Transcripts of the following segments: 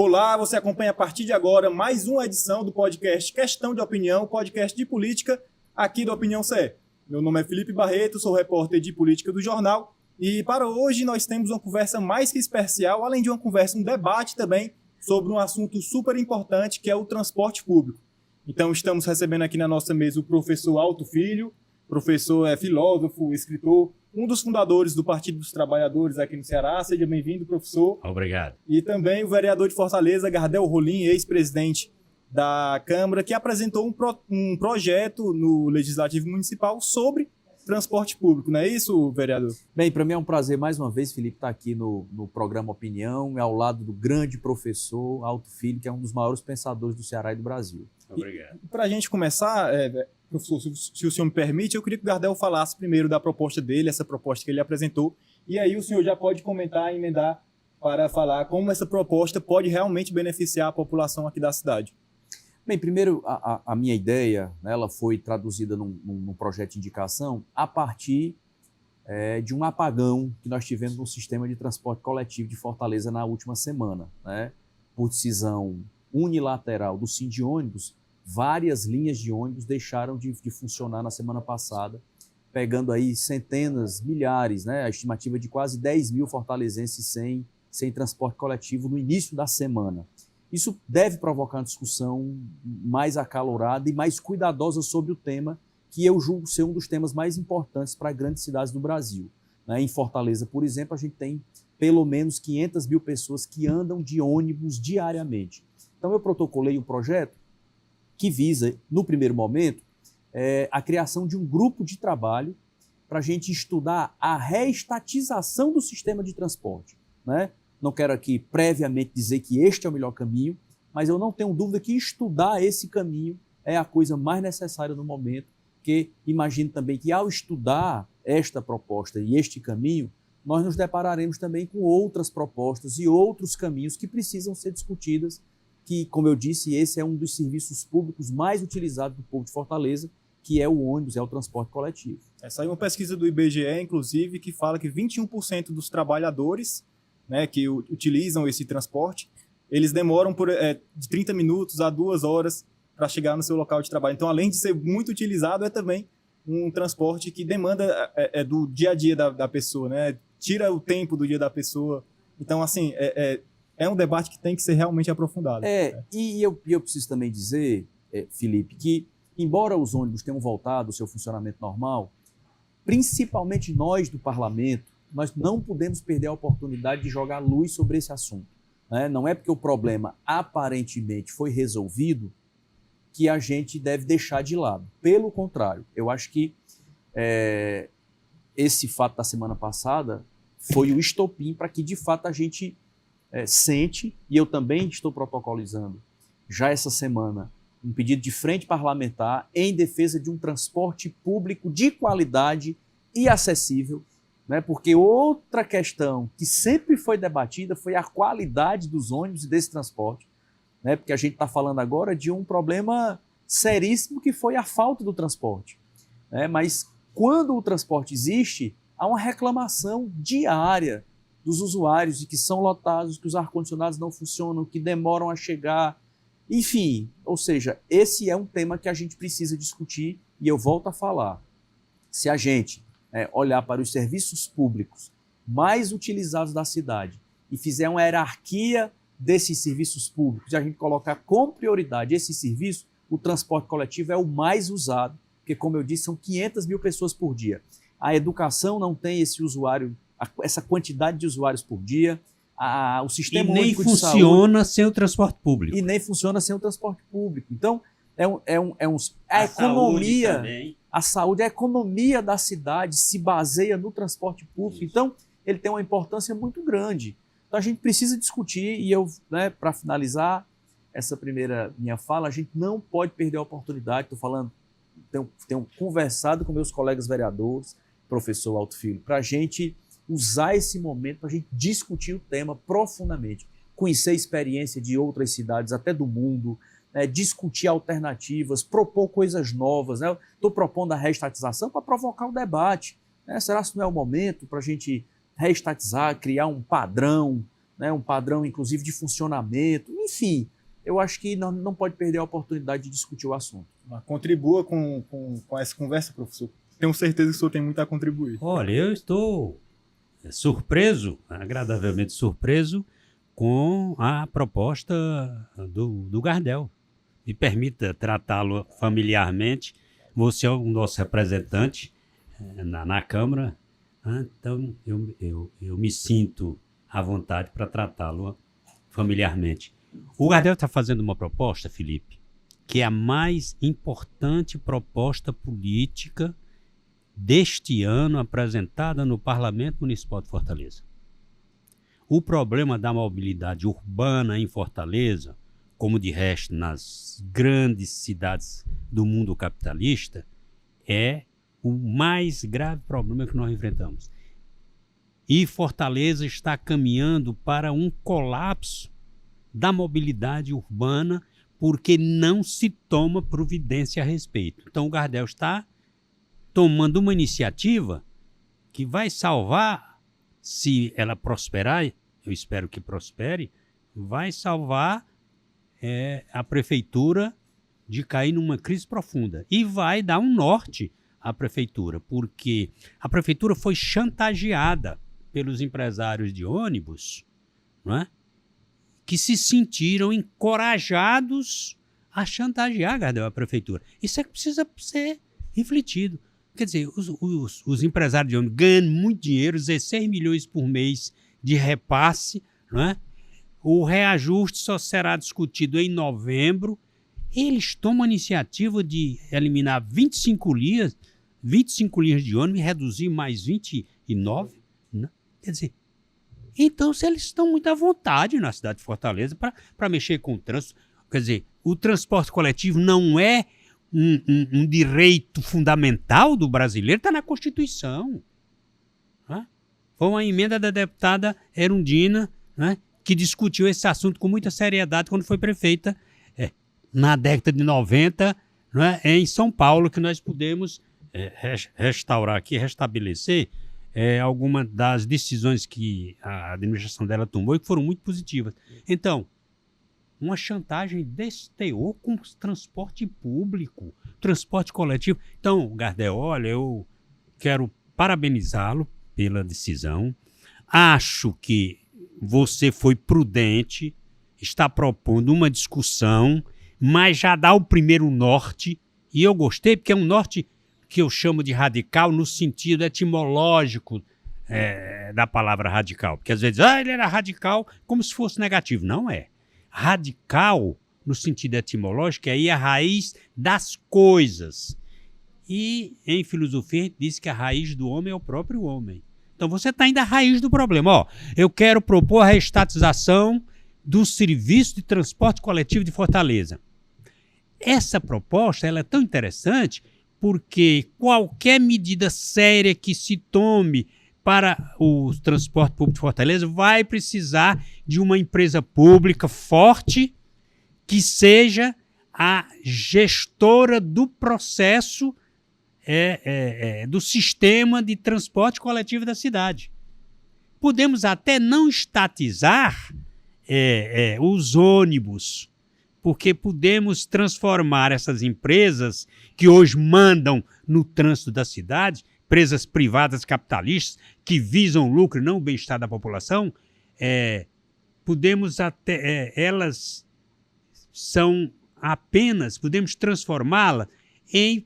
Olá, você acompanha a partir de agora mais uma edição do podcast Questão de Opinião, podcast de política aqui do Opinião CE. Meu nome é Felipe Barreto, sou repórter de política do jornal e para hoje nós temos uma conversa mais que especial, além de uma conversa, um debate também sobre um assunto super importante que é o transporte público. Então estamos recebendo aqui na nossa mesa o professor Alto Filho, professor filósofo, escritor, um dos fundadores do Partido dos Trabalhadores aqui no Ceará. Seja bem-vindo, professor. Obrigado. E também o vereador de Fortaleza, Gardel Rolim, ex-presidente da Câmara, que apresentou um projeto no Legislativo Municipal sobre transporte público. Não é isso, vereador? Bem, para mim é um prazer mais uma vez, Felipe, estar aqui no programa Opinião, ao lado do grande professor Alto Filho, que é um dos maiores pensadores do Ceará e do Brasil. Obrigado. Para a gente começar, professor, se o senhor me permite, eu queria que o Gardel falasse primeiro da proposta dele, essa proposta que ele apresentou, e aí o senhor já pode comentar e emendar para falar como essa proposta pode realmente beneficiar a população aqui da cidade. Bem, primeiro, a minha ideia, né, ela foi traduzida num projeto de indicação a partir de um apagão que nós tivemos no sistema de transporte coletivo de Fortaleza na última semana, né? Por decisão unilateral do Sindônibus, várias linhas de ônibus deixaram de funcionar na semana passada, pegando aí centenas, milhares, né? A estimativa de quase 10 mil fortalezenses sem transporte coletivo no início da semana. Isso deve provocar uma discussão mais acalorada e mais cuidadosa sobre o tema, que eu julgo ser um dos temas mais importantes para grandes cidades do Brasil. Em Fortaleza, por exemplo, a gente tem pelo menos 500 mil pessoas que andam de ônibus diariamente. Então eu protocolei um projeto que visa, no primeiro momento, a criação de um grupo de trabalho para a gente estudar a reestatização do sistema de transporte, né? Não quero aqui previamente dizer que este é o melhor caminho, mas eu não tenho dúvida que estudar esse caminho é a coisa mais necessária no momento, porque imagino também que ao estudar esta proposta e este caminho, nós nos depararemos também com outras propostas e outros caminhos que precisam ser discutidas, que, como eu disse, esse é um dos serviços públicos mais utilizados do povo de Fortaleza, que é o ônibus, é o transporte coletivo. Essa aí é uma pesquisa do IBGE, inclusive, que fala que 21% dos trabalhadores, né, que utilizam esse transporte, eles demoram de 30 minutos a 2 horas para chegar no seu local de trabalho. Então, além de ser muito utilizado, é também um transporte que demanda do dia a dia da pessoa, né? Tira o tempo do dia da pessoa. Então, assim, é um debate que tem que ser realmente aprofundado. E eu preciso também dizer, Felipe, que embora os ônibus tenham voltado ao seu funcionamento normal, principalmente nós do parlamento, nós não podemos perder a oportunidade de jogar luz sobre esse assunto, né? Não é porque o problema aparentemente foi resolvido que a gente deve deixar de lado. Pelo contrário, eu acho que esse fato da semana passada foi o estopim para que, de fato, a gente sente, e eu também estou protocolizando já essa semana, um pedido de frente parlamentar em defesa de um transporte público de qualidade e acessível, né? Porque outra questão que sempre foi debatida foi a qualidade dos ônibus e desse transporte, né? Porque a gente está falando agora de um problema seríssimo que foi a falta do transporte, né? Mas quando o transporte existe, há uma reclamação diária dos usuários de que são lotados, que os ar-condicionados não funcionam, que demoram a chegar, enfim. Ou seja, esse é um tema que a gente precisa discutir e eu volto a falar. Se a gente olhar para os serviços públicos mais utilizados da cidade e fizer uma hierarquia desses serviços públicos e a gente colocar como prioridade esse serviço, o transporte coletivo é o mais usado, porque, como eu disse, são 500 mil pessoas por dia. A educação não tem esse usuário, essa quantidade de usuários por dia, o sistema único de saúde... E nem funciona sem o transporte público. E nem funciona sem o transporte público. Então, a economia... A saúde, a economia da cidade se baseia no transporte público. Isso. Então, ele tem uma importância muito grande. Então, a gente precisa discutir, e eu, para finalizar essa primeira minha fala, a gente não pode perder a oportunidade, estou falando, tenho conversado com meus colegas vereadores, professor Alto Filho, para a gente usar esse momento, para a gente discutir o tema profundamente, conhecer a experiência de outras cidades, até do mundo, discutir alternativas, propor coisas novas. Estou propondo a reestatização para provocar o debate. Será que não é o momento para a gente reestatizar, criar um padrão né, um padrão, inclusive, de funcionamento. Enfim, eu acho que não pode perder a oportunidade de discutir o assunto. Contribua com essa conversa, professor. Tenho certeza que o senhor tem muito a contribuir. Olha, eu estou surpreso, agradavelmente surpreso, com a proposta do Gardel. Me permita tratá-lo familiarmente. Você é o nosso representante na Câmara, então eu me sinto à vontade para tratá-lo familiarmente. O Gardel está fazendo uma proposta, Felipe, que é a mais importante proposta política deste ano apresentada no Parlamento Municipal de Fortaleza. O problema da mobilidade urbana em Fortaleza, como de resto nas grandes cidades do mundo capitalista, é o mais grave problema que nós enfrentamos. E Fortaleza está caminhando para um colapso da mobilidade urbana porque não se toma providência a respeito. Então o Gardel está tomando uma iniciativa que vai salvar, se ela prosperar, eu espero que prospere, vai salvar a prefeitura de cair numa crise profunda e vai dar um norte à prefeitura, porque a prefeitura foi chantageada pelos empresários de ônibus, não é? Que se sentiram encorajados a chantagear, Gardel, a prefeitura. Isso é que precisa ser refletido. Quer dizer, os empresários de ônibus ganham muito dinheiro, 16 milhões por mês de repasse, não é? O reajuste só será discutido em novembro. Eles tomam a iniciativa de eliminar 25 linhas de ônibus e reduzir mais 29. Né? Quer dizer, então se eles estão muito à vontade na cidade de Fortaleza para mexer com o trânsito. Quer dizer, o transporte coletivo não é um direito fundamental do brasileiro, está na Constituição. Né? Foi uma emenda da deputada Erundina, né, que discutiu esse assunto com muita seriedade quando foi prefeita na década de 90, né, em São Paulo, que nós pudemos restaurar aqui, restabelecer algumas das decisões que a administração dela tomou e que foram muito positivas. Então, uma chantagem desse teor com transporte público, transporte coletivo. Então, Gardel, olha, eu quero parabenizá-lo pela decisão. Acho que você foi prudente, está propondo uma discussão, mas já dá o primeiro norte, e eu gostei porque é um norte que eu chamo de radical no sentido etimológico da palavra radical. Porque às vezes, ele era radical como se fosse negativo. Não é. Radical, no sentido etimológico, é aí a raiz das coisas. E em filosofia a gente diz que a raiz do homem é o próprio homem. Então você está indo à raiz do problema. Eu quero propor a reestatização do serviço de transporte coletivo de Fortaleza. Essa proposta ela é tão interessante porque qualquer medida séria que se tome para o transporte público de Fortaleza vai precisar de uma empresa pública forte que seja a gestora do processo do sistema de transporte coletivo da cidade. Podemos até não estatizar os ônibus, porque podemos transformar essas empresas que hoje mandam no trânsito da cidade, empresas privadas capitalistas que visam lucro e não o bem-estar da população, elas são podemos transformá-las em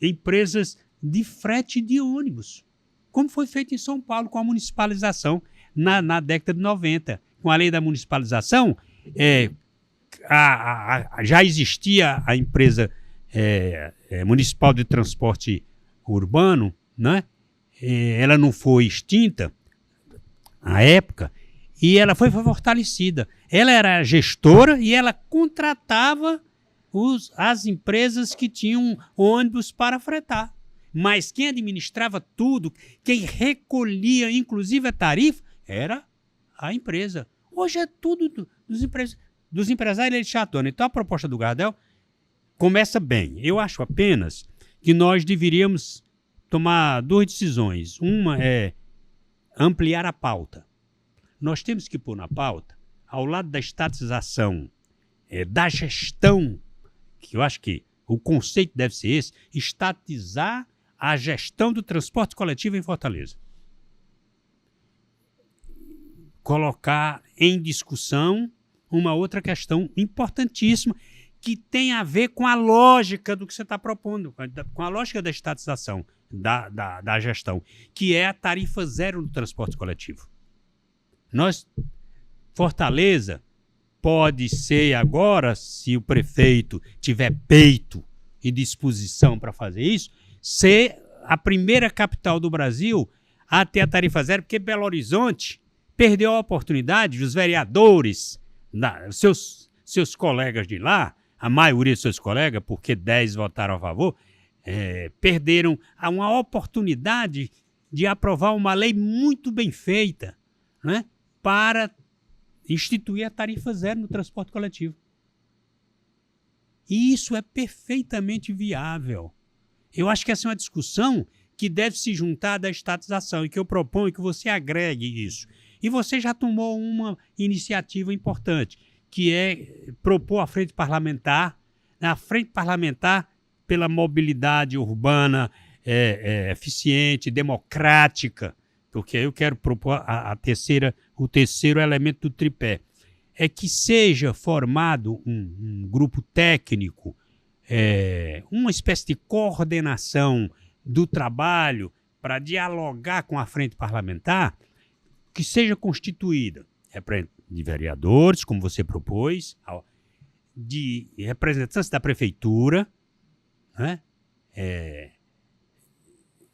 empresas de frete de ônibus, como foi feito em São Paulo com a municipalização na década de 90. Com a lei da municipalização, já existia a empresa municipal de transporte urbano, né? Ela não foi extinta à época e ela foi fortalecida. Ela era gestora e ela contratava as empresas que tinham ônibus para fretar. Mas quem administrava tudo, quem recolhia inclusive a tarifa, era a empresa. Hoje é tudo dos empresários eles chateam. Então a proposta do Gardel começa bem. Eu acho apenas que nós deveríamos tomar duas decisões. Uma é ampliar a pauta. nós temos que pôr na pauta, ao lado da estatização, da gestão, que eu acho que o conceito deve ser esse, estatizar a gestão do transporte coletivo em Fortaleza. Colocar em discussão uma outra questão importantíssima que tem a ver com a lógica do que você está propondo, com a lógica da estatização, da gestão, que é a tarifa zero no transporte coletivo. Fortaleza pode ser agora, se o prefeito tiver peito e disposição para fazer isso, ser a primeira capital do Brasil a ter a tarifa zero, porque Belo Horizonte perdeu a oportunidade dos vereadores, seus colegas de lá, a maioria de seus colegas, porque 10 votaram a favor, perderam uma oportunidade de aprovar uma lei muito bem feita, né, para instituir a tarifa zero no transporte coletivo. E isso é perfeitamente viável. Eu acho que essa é uma discussão que deve se juntar da estatização e que eu proponho que você agregue isso. E você já tomou uma iniciativa importante, que é propor a frente parlamentar pela mobilidade urbana eficiente, democrática, porque eu quero propor o terceiro elemento do tripé, é que seja formado um grupo técnico, uma espécie de coordenação do trabalho para dialogar com a frente parlamentar, que seja constituída de vereadores, como você propôs, de representantes da prefeitura, né?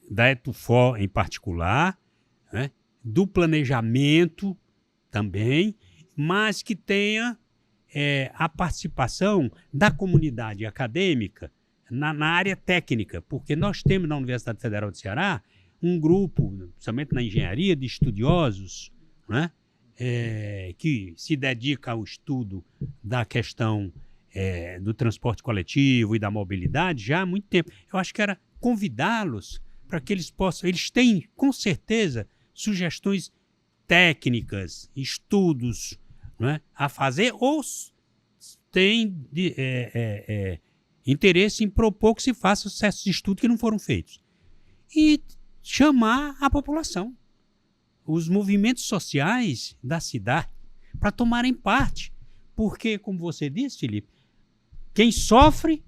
Da Etufor em particular, né? Do planejamento também, mas que tenha a participação da comunidade acadêmica na área técnica, porque nós temos na Universidade Federal do Ceará um grupo, principalmente na engenharia, de estudiosos, né? Que se dedica ao estudo da questão do transporte coletivo e da mobilidade já há muito tempo. Eu acho que era convidá-los para que eles possam... Eles têm, com certeza, sugestões técnicas, estudos, né, a fazer, ou têm interesse em propor que se faça certos estudos que não foram feitos. E chamar a população, os movimentos sociais da cidade, para tomarem parte. Porque, como você disse, Felipe, quem sofre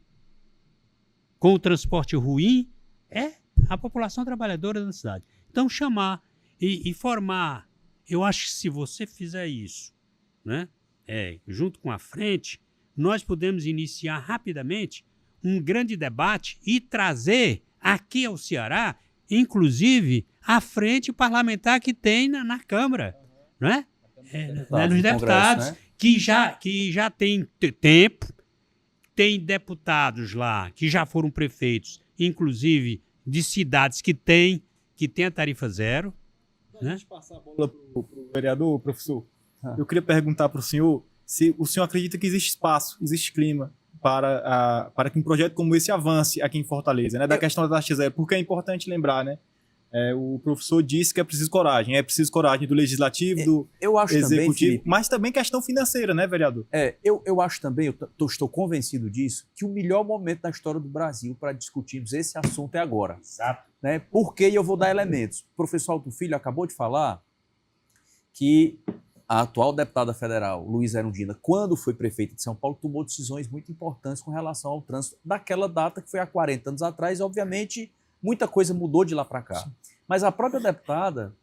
com o transporte ruim é a população trabalhadora da cidade. Então, chamar e formar. Eu acho que se você fizer isso, né, junto com a frente, nós podemos iniciar rapidamente um grande debate e trazer aqui ao Ceará, inclusive, a frente parlamentar que tem na Câmara, né? Nos deputados, né? que já tem tempo, tem deputados lá que já foram prefeitos, inclusive de cidades que tem a tarifa zero. Antes de passar a bola para o vereador, professor, eu queria perguntar para o senhor se o senhor acredita que existe espaço, existe clima para que um projeto como esse avance aqui em Fortaleza, né? Da questão da taxa zero, porque é importante lembrar, né? O professor disse que é preciso coragem do legislativo, do executivo, também, Felipe, mas também questão financeira, né, vereador? Eu acho também, estou convencido disso, que o melhor momento da história do Brasil para discutirmos esse assunto é agora. Exato. Né? Porque eu vou dar elementos. O professor Alto Filho acabou de falar que a atual deputada federal, Luísa Erundina, quando foi prefeita de São Paulo, tomou decisões muito importantes com relação ao trânsito daquela data que foi há 40 anos atrás. Obviamente, muita coisa mudou de lá para cá. Sim. Mas a própria deputada,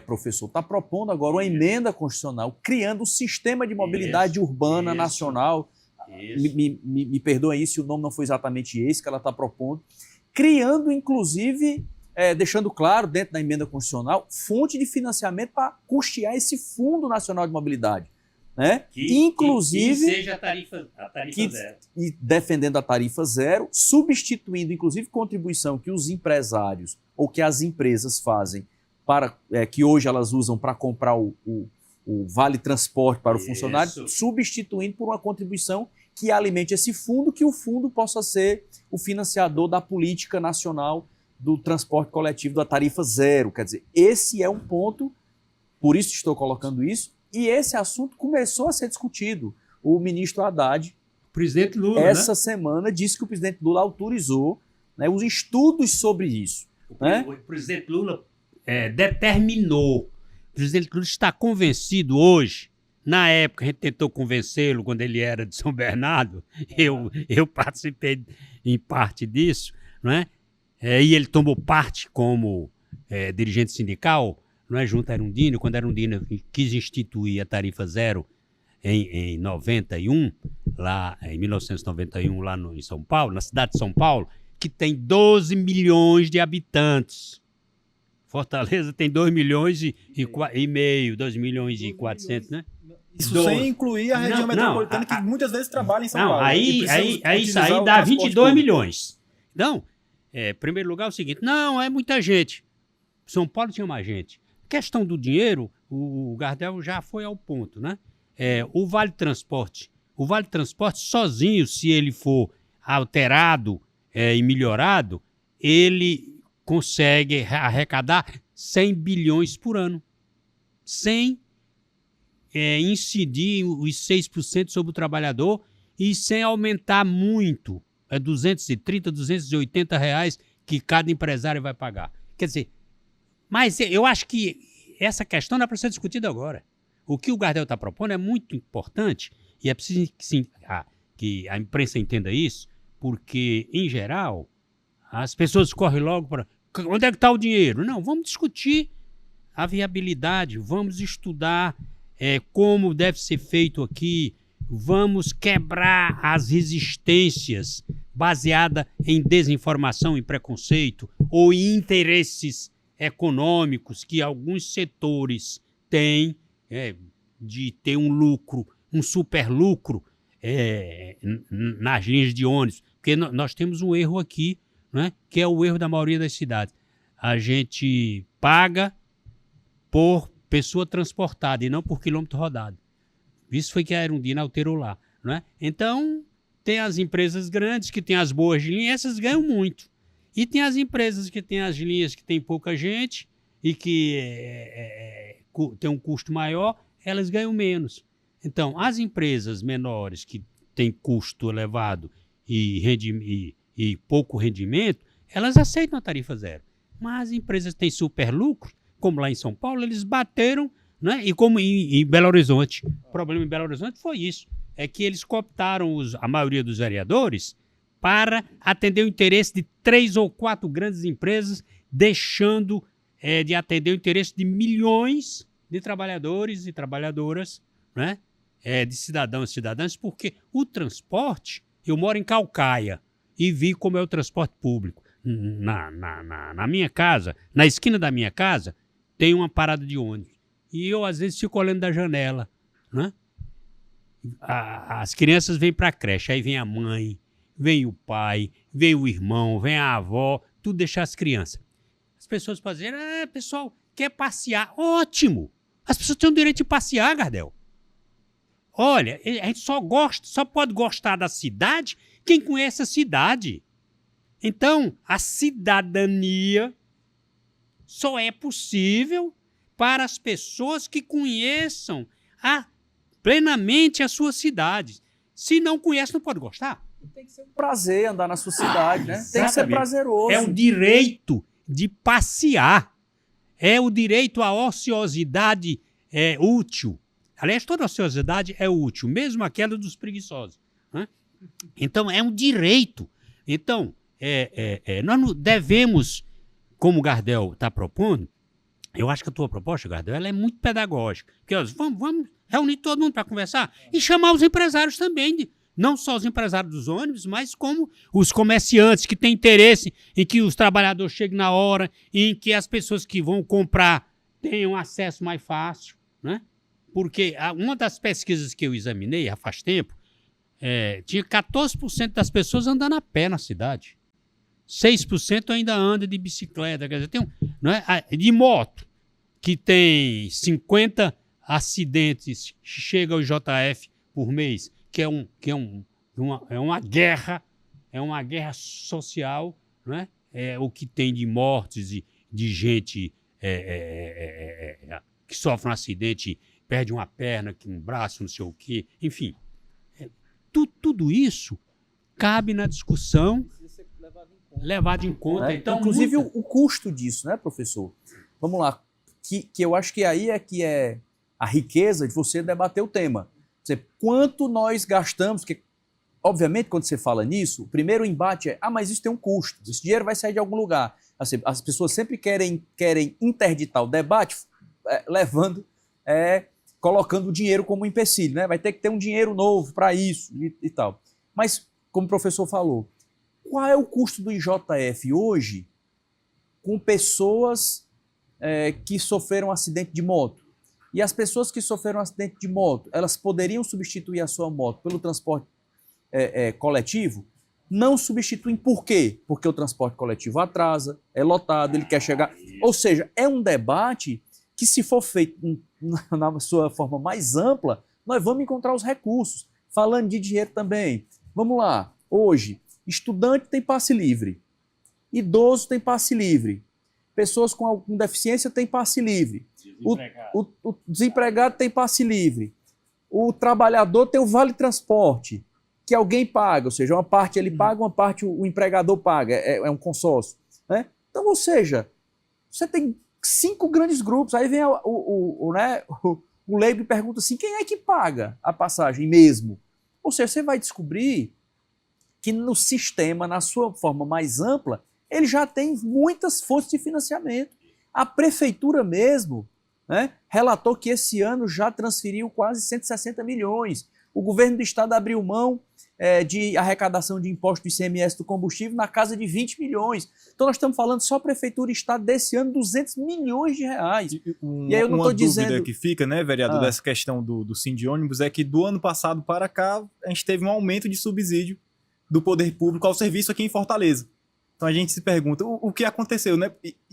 professor, está propondo agora uma emenda constitucional criando um sistema de mobilidade urbana nacional. Me perdoem aí se o nome não foi exatamente esse que ela está propondo. Criando, inclusive, deixando claro dentro da emenda constitucional, fonte de financiamento para custear esse Fundo Nacional de Mobilidade. Né? Inclusive, que seja a tarifa zero. E defendendo a tarifa zero, substituindo, inclusive, contribuição que os empresários ou que as empresas fazem, que hoje elas usam para comprar o vale transporte para o funcionário, substituindo por uma contribuição que alimente esse fundo, que o fundo possa ser o financiador da política nacional do transporte coletivo da tarifa zero. Quer dizer, esse é um ponto por isso estou colocando isso, e esse assunto começou a ser discutido. O ministro Haddad, O presidente Lula, essa semana, disse que o presidente Lula autorizou, né, os estudos sobre isso. Né? O presidente Lula determinou. O presidente Lula está convencido hoje. Na época, a gente tentou convencê-lo quando ele era de São Bernardo. Eu participei em parte disso, não é? E ele tomou parte como dirigente sindical, não é? Junto à Erundina. Quando a Erundina quis instituir a tarifa zero em 91, lá em 1991, lá em São Paulo, na cidade de São Paulo, que tem 12 milhões de habitantes. Fortaleza tem 2 milhões e meio, 2 milhões e 400, né? Isso sem incluir a região metropolitana, que muitas vezes trabalha em São Paulo. Aí isso aí dá 22 milhões. Então, em primeiro lugar, é o seguinte, não, é muita gente. São Paulo tinha mais gente. Questão do dinheiro, o Gardel já foi ao ponto, né? O Vale Transporte sozinho, se ele for alterado e melhorado, ele consegue arrecadar 100 bilhões por ano, sem incidir os 6% sobre o trabalhador e sem aumentar muito, 230, 280 reais que cada empresário vai pagar. Quer dizer, mas eu acho que essa questão não é para ser discutida agora. O que o Gardel está propondo é muito importante e é preciso que a imprensa entenda isso, porque, em geral, as pessoas correm logo para... Onde é que está o dinheiro? Não, vamos discutir a viabilidade, vamos estudar como deve ser feito aqui, vamos quebrar as resistências baseadas em desinformação e preconceito ou em interesses econômicos que alguns setores têm de ter um lucro, um super lucro nas linhas de ônibus. Porque nós temos um erro aqui, né, que é o erro da maioria das cidades. A gente paga por pessoa transportada e não por quilômetro rodado. Isso foi que a Erundina alterou lá. Né? Então, tem as empresas grandes que têm as boas linhas, essas ganham muito. E tem as empresas que têm as linhas que tem pouca gente e que tem um custo maior, elas ganham menos. Então, as empresas menores que têm custo elevado e pouco rendimento, elas aceitam a tarifa zero. Mas as empresas que têm super lucro, como lá em São Paulo, eles bateram, né? E como em Belo Horizonte. O problema em Belo Horizonte foi isso, é que eles cooptaram a maioria dos vereadores para atender o interesse de 3 ou 4 grandes empresas, deixando de atender o interesse de milhões de trabalhadores e trabalhadoras, né? De cidadãos e cidadãs, porque o transporte, eu moro em Caucaia e vi como é o transporte público. Na minha casa, na esquina da minha casa, tem uma parada de ônibus. E eu, às vezes, fico olhando da janela. Né? As crianças vêm para a creche, aí vem a mãe, vem o pai, vem o irmão, vem a avó, tudo deixar as crianças. As pessoas podem dizer, pessoal, quer passear. Ótimo! As pessoas têm o direito de passear, Gardel. Olha, a gente só pode gostar da cidade quem conhece a cidade. Então, a cidadania só é possível para as pessoas que conheçam plenamente a sua cidade. Se não conhece, não pode gostar. Tem que ser um prazer andar na sua cidade, né? Tem que ser prazeroso. É o direito de passear. É o direito à ociosidade útil. Aliás, toda ociosidade é útil, mesmo aquela dos preguiçosos. Né? Então, é um direito. Então, nós não devemos, como o Gardel está propondo, eu acho que a tua proposta, Gardel, ela é muito pedagógica. Porque, vamos reunir todo mundo para conversar e chamar os empresários também, não só os empresários dos ônibus, mas como os comerciantes que têm interesse em que os trabalhadores cheguem na hora, em que as pessoas que vão comprar tenham acesso mais fácil. Né? Porque uma das pesquisas que eu examinei há faz tempo, tinha 14% das pessoas andando a pé na cidade. 6% ainda anda de bicicleta. Quer dizer, de moto, que tem 50 acidentes, chega ao JF por mês, que é uma guerra, social, o que tem de mortes e de gente que sofre um acidente, perde uma perna, um braço, não sei o quê, enfim. Tudo isso cabe na discussão, levado em conta. Então, inclusive o custo disso, né, professor? Vamos lá, que eu acho que aí é que é a riqueza de você debater o tema. Quer dizer, quanto nós gastamos, porque, obviamente, quando você fala nisso, o primeiro embate é, mas isso tem um custo, esse dinheiro vai sair de algum lugar. Assim, as pessoas sempre querem interditar o debate colocando o dinheiro como empecilho, né? Vai ter que ter um dinheiro novo para isso e tal. Mas, como o professor falou, qual é o custo do IJF hoje com pessoas que sofreram um acidente de moto? E as pessoas que sofreram um acidente de moto, elas poderiam substituir a sua moto pelo transporte coletivo? Não substituem por quê? Porque o transporte coletivo atrasa, é lotado, ele quer chegar... Ou seja, é um debate que, se for feito na sua forma mais ampla, nós vamos encontrar os recursos. Falando de dinheiro também, vamos lá, hoje, estudante tem passe livre, idoso tem passe livre, pessoas com alguma deficiência têm passe livre, o desempregado tem passe livre, o trabalhador tem o vale transporte, que alguém paga, ou seja, uma parte ele paga, uma parte o empregador paga, é um consórcio. Né? Então, ou seja, você tem 5 grandes grupos, aí vem o leigo e pergunta assim, quem é que paga a passagem mesmo? Ou seja, você vai descobrir que no sistema, na sua forma mais ampla, ele já tem muitas fontes de financiamento. A prefeitura mesmo, né, relatou que esse ano já transferiu quase 160 milhões. O governo do estado abriu mão de arrecadação de imposto do ICMS do combustível na casa de 20 milhões. Então nós estamos falando só prefeitura e estado desse ano, 200 milhões de reais. E aí eu não estou dizendo... Uma dúvida que fica, né, vereador, dessa questão do Sindônibus é que do ano passado para cá a gente teve um aumento de subsídio do poder público ao serviço aqui em Fortaleza. Então a gente se pergunta o que aconteceu, né?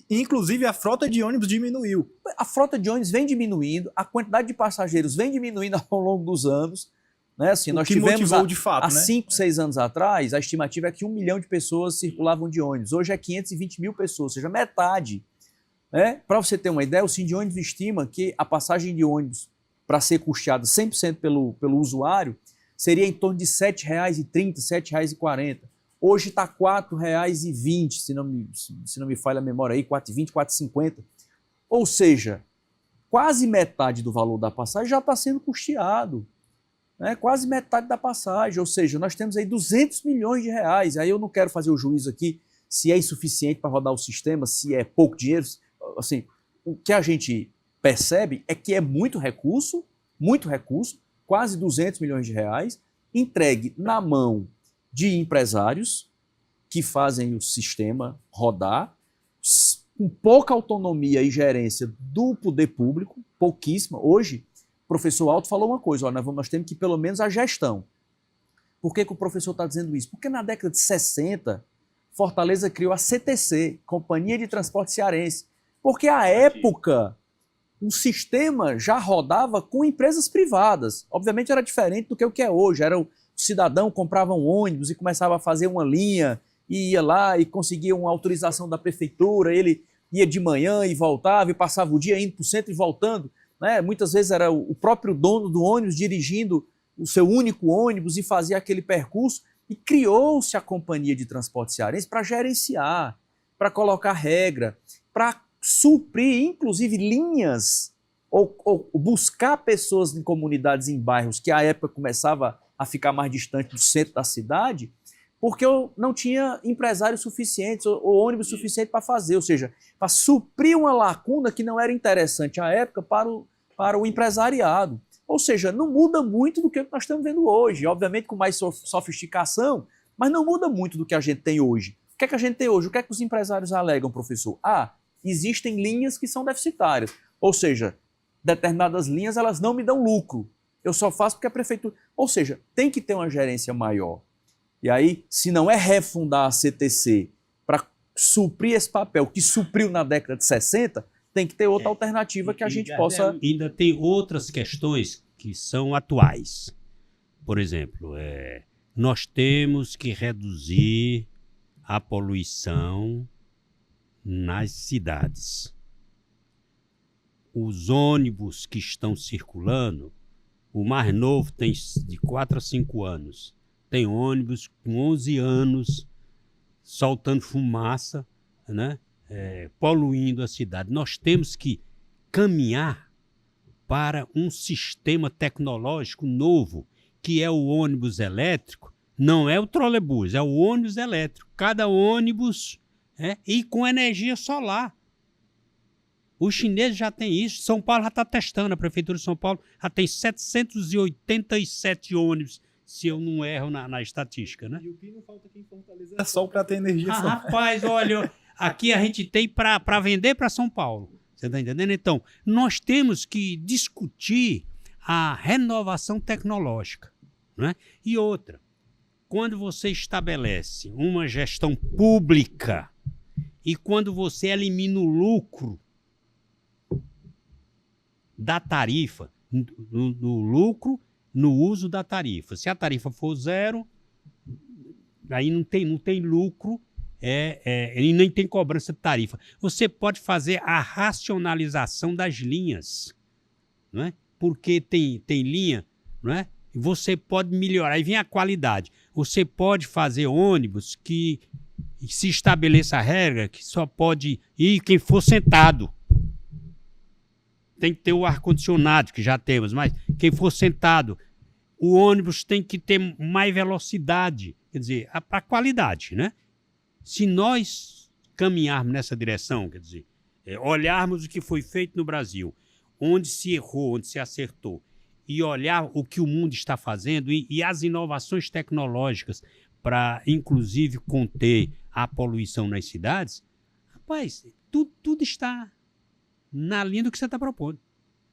Inclusive a frota de ônibus diminuiu. A frota de ônibus vem diminuindo, a quantidade de passageiros vem diminuindo ao longo dos anos. Né? Assim, nós tivemos de fato, há 5, 6 anos atrás, a estimativa é que 1 milhão de pessoas circulavam de ônibus. Hoje é 520 mil pessoas, ou seja, metade. Né? Para você ter uma ideia, o Sindônibus estima que a passagem de ônibus, para ser custeada 100% pelo usuário, seria em torno de R$ 7,30, R$ 7,40. Hoje está R$ 4,20, se não me falha a memória aí, R$ 4,20, R$ 4,50. Ou seja, quase metade do valor da passagem já está sendo custeado. Né? Quase metade da passagem, ou seja, nós temos aí 200 milhões de reais. Aí eu não quero fazer o juízo aqui se é insuficiente para rodar o sistema, se é pouco dinheiro. Assim, o que a gente percebe é que é muito recurso, quase 200 milhões de reais, entregue na mão de empresários que fazem o sistema rodar, com pouca autonomia e gerência do poder público, pouquíssima. Hoje, o professor Alto falou uma coisa, nós temos que pelo menos a gestão. Por que o professor está dizendo isso? Porque na década de 60, Fortaleza criou a CTC, Companhia de Transporte Cearense, porque à época o sistema já rodava com empresas privadas. Obviamente era diferente do que o que é hoje. O cidadão comprava um ônibus e começava a fazer uma linha, e ia lá e conseguia uma autorização da prefeitura, ele ia de manhã e voltava, e passava o dia indo para o centro e voltando. Né? Muitas vezes era o próprio dono do ônibus dirigindo o seu único ônibus e fazia aquele percurso, e criou-se a Companhia de Transporte Cearense para gerenciar, para colocar regra, para suprir, inclusive, linhas, ou buscar pessoas em comunidades, em bairros que à época começava a ficar mais distante do centro da cidade, porque eu não tinha empresários suficientes ou ônibus suficiente para fazer, ou seja, para suprir uma lacuna que não era interessante à época para o empresariado. Ou seja, não muda muito do que nós estamos vendo hoje, obviamente com mais sofisticação, mas não muda muito do que a gente tem hoje. O que é que a gente tem hoje? O que é que os empresários alegam, professor? Existem linhas que são deficitárias, ou seja, determinadas linhas elas não me dão lucro, eu só faço porque a prefeitura... Ou seja, tem que ter uma gerência maior. E aí, se não é refundar a CTC para suprir esse papel que supriu na década de 60, tem que ter outra alternativa que a gente possa... Ainda tem outras questões que são atuais. Por exemplo, nós temos que reduzir a poluição nas cidades. os ônibus que estão circulando, o mais novo tem de 4 a 5 anos. Tem ônibus com 11 anos soltando fumaça, né? Poluindo a cidade. Nós temos que caminhar para um sistema tecnológico novo, que é o ônibus elétrico. Não é o trolebus, é o ônibus elétrico. Cada ônibus e com energia solar. Os chineses já têm isso. São Paulo já está testando. A Prefeitura de São Paulo já tem 787 ônibus, se eu não erro na estatística, né? E o que não falta aqui em Fortaleza é sol para ter energia solar. Rapaz, olha, aqui a gente tem para vender para São Paulo. Você está entendendo? Então, nós temos que discutir a renovação tecnológica, né? E outra, quando você estabelece uma gestão pública e quando você elimina o lucro da tarifa, no lucro, no uso da tarifa. Se a tarifa for zero, aí não tem lucro e nem tem cobrança de tarifa. Você pode fazer a racionalização das linhas, não é? Porque tem linha, não é? E você pode melhorar, aí vem a qualidade. Você pode fazer ônibus que se estabeleça a regra que só pode ir quem for sentado. Tem que ter o ar-condicionado, que já temos, mas quem for sentado, o ônibus tem que ter mais velocidade, quer dizer, para qualidade, né? Se nós caminharmos nessa direção, quer dizer, olharmos o que foi feito no Brasil, onde se errou, onde se acertou, e olhar o que o mundo está fazendo e as inovações tecnológicas para, inclusive, conter a poluição nas cidades, rapaz, tudo está na linha do que você está propondo.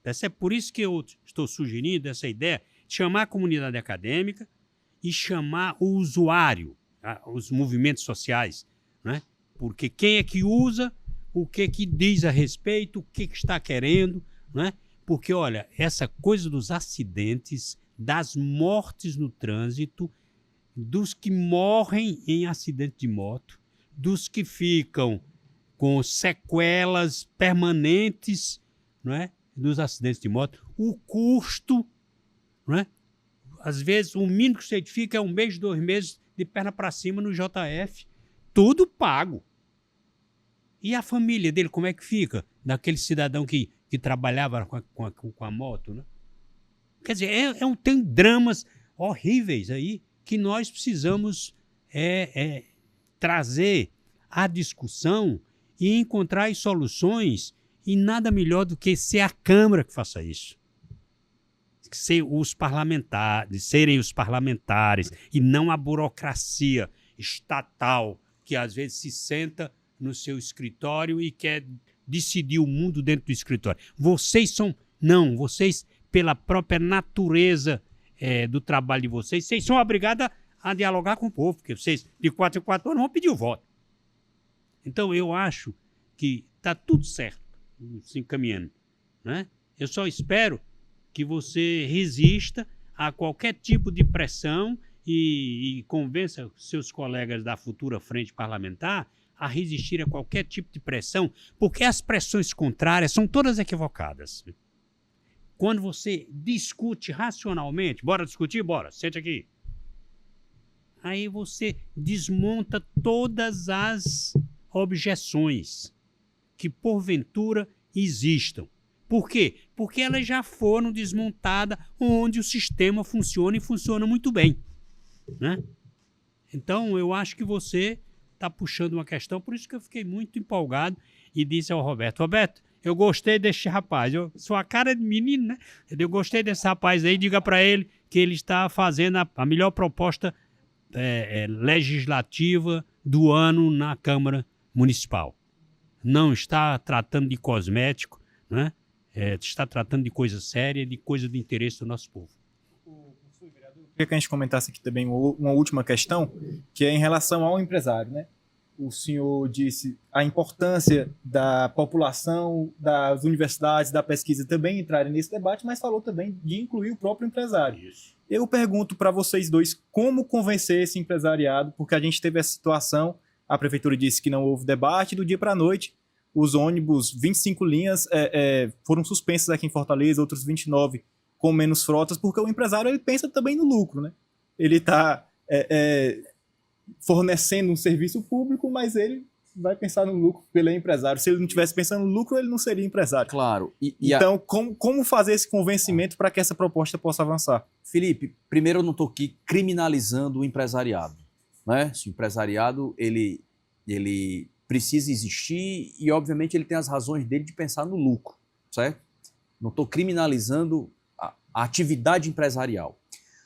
É por isso que eu estou sugerindo essa ideia de chamar a comunidade acadêmica e chamar o usuário, os movimentos sociais, né? Porque quem é que usa, o que diz a respeito, o que está querendo, né? Porque, olha, essa coisa dos acidentes, das mortes no trânsito, dos que morrem em acidente de moto, dos que ficam com sequelas permanentes, não é, dos acidentes de moto, o custo, não é? Às vezes, o mínimo que você fica é 1 mês, 2 meses de perna para cima no JF, tudo pago. E a família dele, como é que fica? Daquele cidadão que trabalhava com a moto, né? Quer dizer, tem dramas horríveis aí que nós precisamos trazer à discussão e encontrar as soluções, e nada melhor do que ser a Câmara que faça isso. Serem os parlamentares e não a burocracia estatal que às vezes se senta no seu escritório e quer decidir o mundo dentro do escritório. Vocês, pela própria natureza do trabalho de vocês são obrigados a dialogar com o povo, porque vocês, de 4 em 4 anos, vão pedir o voto. Então, eu acho que está tudo certo, se encaminhando, né? Eu só espero que você resista a qualquer tipo de pressão e convença seus colegas da futura frente parlamentar a resistir a qualquer tipo de pressão, porque as pressões contrárias são todas equivocadas. Quando você discute racionalmente, bora discutir? Bora, sente aqui. Aí você desmonta todas as objeções que porventura existam. Por quê? Porque elas já foram desmontadas onde o sistema funciona e funciona muito bem, né? Então, eu acho que você está puxando uma questão, por isso que eu fiquei muito empolgado e disse ao Roberto, eu gostei deste rapaz, sua cara de menino, né? Eu gostei desse rapaz aí, diga para ele que ele está fazendo a melhor proposta legislativa do ano na Câmara Municipal. Não está tratando de cosmético, né? Está tratando de coisa séria, de coisa de interesse do nosso povo. Eu queria que a gente comentasse aqui também uma última questão, que é em relação ao empresário, né? O senhor disse a importância da população, das universidades, da pesquisa também entrarem nesse debate, mas falou também de incluir o próprio empresário. Isso. Eu pergunto para vocês dois como convencer esse empresariado, porque a gente teve essa situação, a prefeitura disse que não houve debate, do dia para a noite os ônibus, 25 linhas foram suspensas aqui em Fortaleza, outros 29 com menos frotas, porque o empresário ele pensa também no lucro, né? Ele está fornecendo um serviço público, mas ele vai pensar no lucro pelo empresário. Se ele não estivesse pensando no lucro, ele não seria empresário. Claro. Então, como fazer esse convencimento para que essa proposta possa avançar? Felipe, primeiro eu não estou aqui criminalizando o empresariado, né? Se o empresariado ele precisa existir e, obviamente, ele tem as razões dele de pensar no lucro, certo? Não estou criminalizando a atividade empresarial.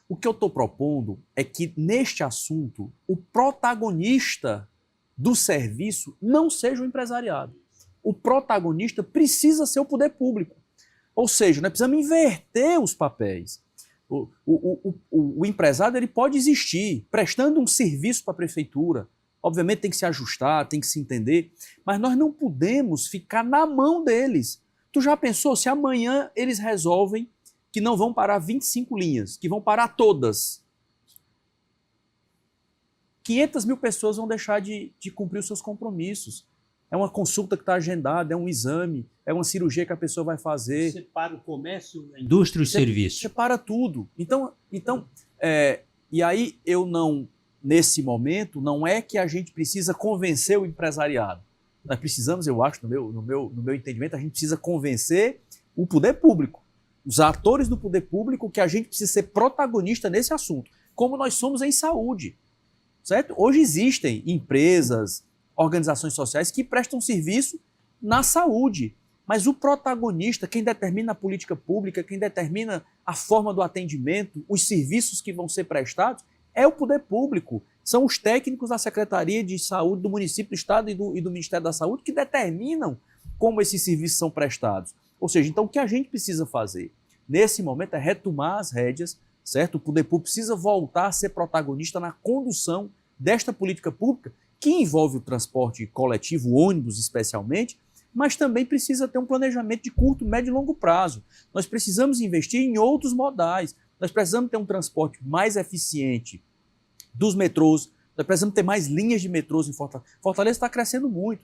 O que eu estou propondo é que, neste assunto, o protagonista do serviço não seja o empresariado. O protagonista precisa ser o poder público. Ou seja, nós precisamos inverter os papéis. O empresário ele pode existir prestando um serviço para a prefeitura. Obviamente tem que se ajustar, tem que se entender, mas nós não podemos ficar na mão deles. Tu já pensou se amanhã eles resolvem que não vão parar 25 linhas, que vão parar todas? 500 mil pessoas vão deixar de cumprir os seus compromissos. É uma consulta que está agendada, é um exame, é uma cirurgia que a pessoa vai fazer. Você para o comércio, a indústria e o serviço. Você para tudo. E aí eu não, nesse momento, não é que a gente precisa convencer o empresariado. Nós precisamos, eu acho, no meu entendimento, a gente precisa convencer o poder público, os atores do poder público, que a gente precisa ser protagonista nesse assunto, como nós somos em saúde. Certo? Hoje existem empresas, organizações sociais que prestam serviço na saúde, mas o protagonista, quem determina a política pública, quem determina a forma do atendimento, os serviços que vão ser prestados, é o poder público. São os técnicos da Secretaria de Saúde do município, do Estado e do Ministério da Saúde que determinam como esses serviços são prestados. Ou seja, então o que a gente precisa fazer nesse momento é retomar as rédeas, certo? O poder público precisa voltar a ser protagonista na condução desta política pública, que envolve o transporte coletivo, o ônibus especialmente, mas também precisa ter um planejamento de curto, médio e longo prazo. Nós precisamos investir em outros modais, nós precisamos ter um transporte mais eficiente dos metrôs, nós precisamos ter mais linhas de metrôs em Fortaleza. Fortaleza está crescendo muito.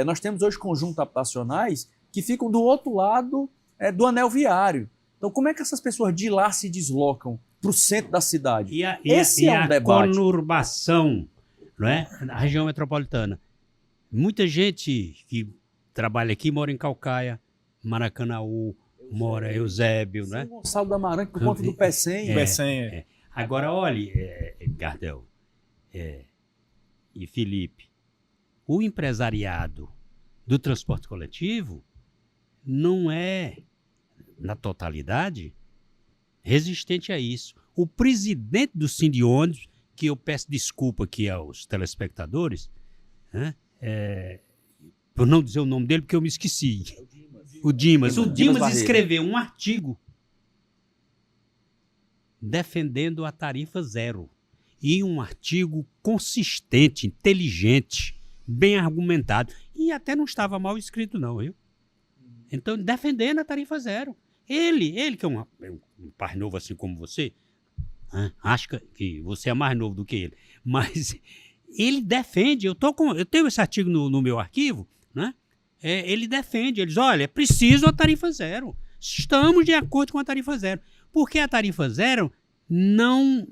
Nós temos hoje conjuntos habitacionais que ficam do outro lado do anel viário. Então, como é que essas pessoas de lá se deslocam para o centro da cidade? Esse é um debate. Conurbação, não é? Na região metropolitana. Muita gente que trabalha aqui mora em Caucaia, Maracanaú, mora Eusébio, né? Gonçalo da Amarante, por conta do PECEM. Agora, olhe, Gardel e Felipe, o empresariado do transporte coletivo não é, na totalidade, resistente a isso. O presidente do Sindiônibus, que eu peço desculpa aqui aos telespectadores, né, por não dizer o nome dele, porque eu me esqueci. O Dimas escreveu um artigo defendendo a tarifa zero. E um artigo consistente, inteligente, bem argumentado. E até não estava mal escrito, não, viu? Então, defendendo a tarifa zero. Ele que é um pai novo assim como você, acho que você é mais novo do que ele, mas ele defende, eu tenho esse artigo no meu arquivo, né? Ele defende, ele diz, olha, é preciso a tarifa zero, estamos de acordo com a tarifa zero, porque a tarifa zero não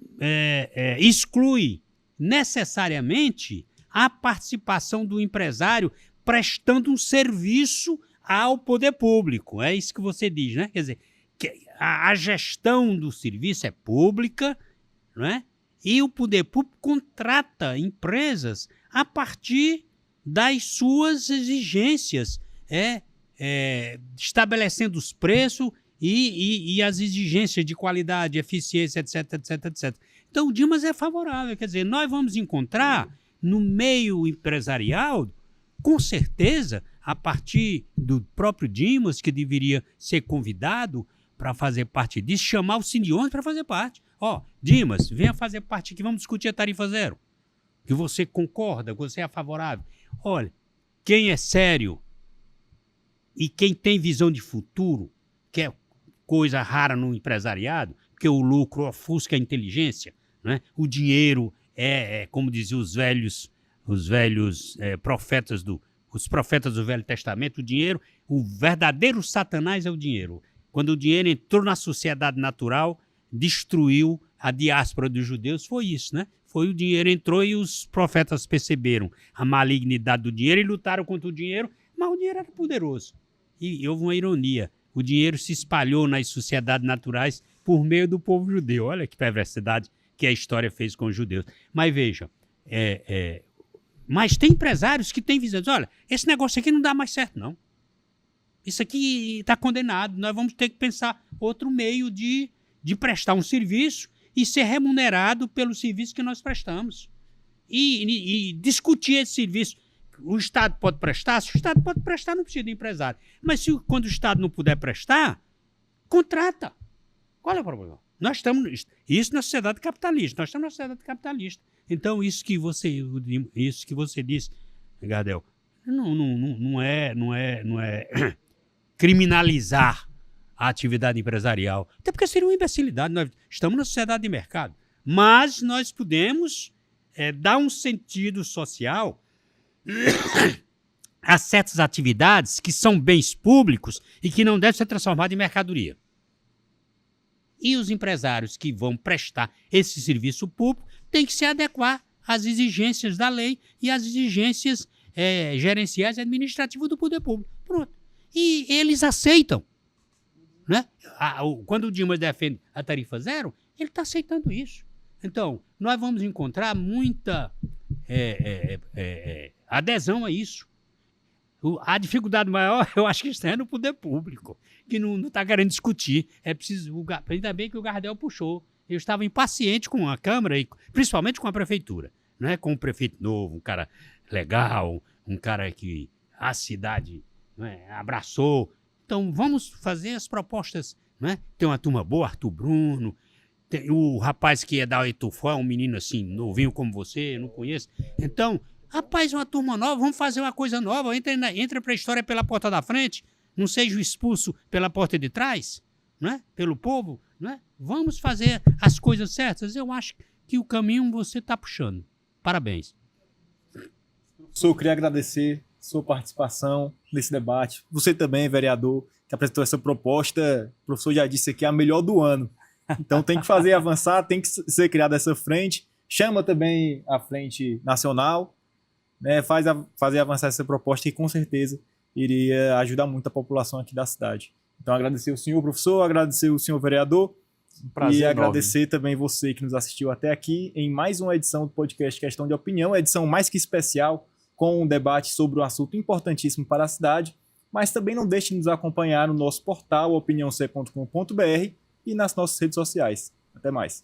exclui necessariamente a participação do empresário prestando um serviço ao poder público. É isso que você diz, né? Quer dizer, que a gestão do serviço é pública, não é? E o poder público contrata empresas a partir das suas exigências, estabelecendo os preços e as exigências de qualidade, eficiência, etc, etc, etc. Então, o Dimas é favorável. Quer dizer, nós vamos encontrar no meio empresarial, com certeza, a partir do próprio Dimas, que deveria ser convidado para fazer parte disso, chamar o Sindiônibus para fazer parte. Dimas, venha fazer parte aqui, vamos discutir a tarifa zero. Que você concorda, que você é favorável. Olha, quem é sério e quem tem visão de futuro, que é coisa rara no empresariado, porque o lucro ofusca a inteligência, né? O dinheiro como diziam os velhos profetas os profetas do Velho Testamento, o dinheiro, o verdadeiro Satanás é o dinheiro. Quando o dinheiro entrou na sociedade natural, destruiu a diáspora dos judeus, foi isso, né? Foi o dinheiro entrou e os profetas perceberam a malignidade do dinheiro e lutaram contra o dinheiro, mas o dinheiro era poderoso. E houve uma ironia. O dinheiro se espalhou nas sociedades naturais por meio do povo judeu. Olha que perversidade que a história fez com os judeus. Mas veja, mas tem empresários que têm visões. Olha, esse negócio aqui não dá mais certo, não. Isso aqui está condenado. Nós vamos ter que pensar outro meio de prestar um serviço e ser remunerado pelo serviço que nós prestamos. E discutir esse serviço. O Estado pode prestar? Se o Estado pode prestar, não precisa de empresário. Mas quando o Estado não puder prestar, contrata. Qual é o problema? Nós estamos... Isso na sociedade capitalista. Nós estamos na sociedade capitalista. Então, isso que você disse, Gardel, não é criminalizar a atividade empresarial. Até porque seria uma imbecilidade. Nós estamos na sociedade de mercado. Mas nós podemos dar um sentido social a certas atividades que são bens públicos e que não devem ser transformadas em mercadoria. E os empresários que vão prestar esse serviço público têm que se adequar às exigências da lei e às exigências gerenciais e administrativas do poder público. Pronto. E eles aceitam. Né? Quando o Dilma defende a tarifa zero, ele está aceitando isso. Então, nós vamos encontrar muita adesão a isso. A dificuldade maior, eu acho que está no poder público, que não está querendo discutir. Ainda bem que o Gardel puxou. Eu estava impaciente com a Câmara, e principalmente com a Prefeitura. Né? Com o prefeito novo, um cara legal, um cara que a cidade, né, abraçou. Então, vamos fazer as propostas. Né? Tem uma turma boa, Arthur Bruno, o rapaz que é da Etufó, um menino assim, novinho como você, eu não conheço. Então, rapaz, uma turma nova, vamos fazer uma coisa nova, entra para a história pela porta da frente, não seja expulso pela porta de trás, né? Pelo povo. Né? Vamos fazer as coisas certas. Eu acho que o caminho você está puxando. Parabéns. Professor, eu queria agradecer sua participação nesse debate. Você também, vereador, que apresentou essa proposta, o professor já disse aqui, é a melhor do ano. Então tem que fazer avançar, tem que ser criada essa frente. Chama também a frente nacional, né? Fazer avançar essa proposta que com certeza iria ajudar muito a população aqui da cidade. Então agradecer o senhor professor, agradecer o senhor vereador e agradecer também você que nos assistiu até aqui em mais uma edição do podcast Questão de Opinião, edição mais que especial, com um debate sobre um assunto importantíssimo para a cidade, mas também não deixe de nos acompanhar no nosso portal opiniãoc.com.br e nas nossas redes sociais. Até mais.